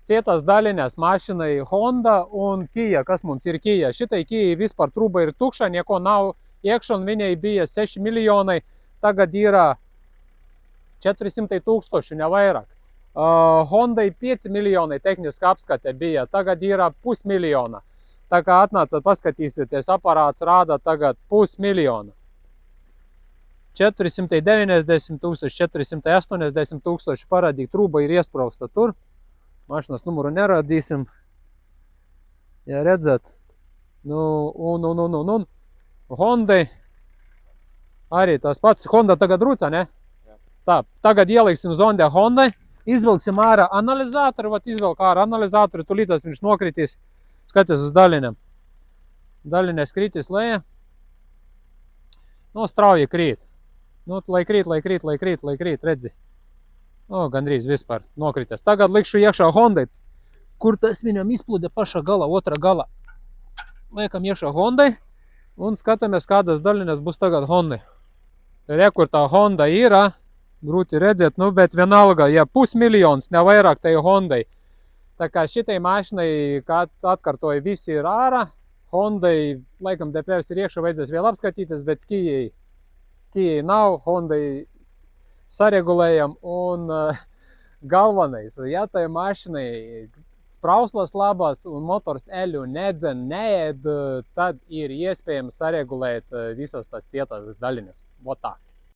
cietas daļiņas mašinai Honda un Kia. Kas mums ir Kia? Šitai Kia vispār trūba ir tukša, nieko nav iekšā, un viņai bija 6 miljoni, tagad ir 400 000, ne vairāk. Hondai 5 miljoni tehniska apskate bija, tagad ir 500 000. Tā kā atnācat paskatīsieties, aparāts rāda tagad 500 000. 490 000, 480 000 parādīgi, trūba ir iesprausta tur. Mašinas numuru nerādīsim. Ja redzat, un Hondai arī tas pats. Honda tagad rūca, ne? Jā. Tā, tagad ieliksim zonde Hondai, izvilksim ārā analizatoru, izvilk ārā analizatoru, tulītās viņš nokritīs. Skaties uz daļinēm. Daļinēs kritīs lejā. Strauji krīt. Lai krīt, redzi. Gandrīz vispār nokritās. Tagad likšu iekšā Hondai, kur tas viņam izplūda pašā gala, otrā gala. Liekam iekšā Hondai un skatāmies, kādas daļiņas būs tagad Hondai. Kur tā Honda ir, grūti redzēt, bet vienalga, ja 500 000, ne vairāk tai Hondai. Tā kā šitai mašinai, kā atkartoja, visi ir ārā. Hondai, laikam, DPS ir iekšā, vajadzēs vēl apskatīties, bet Kijai nav, Hondai saregulējam, un galvenais, ja tai mašinai sprauslas labas un motors eļu nedzen, neēd, tad ir iespējams saregulēt visas tās cietās daļiņas. Tā.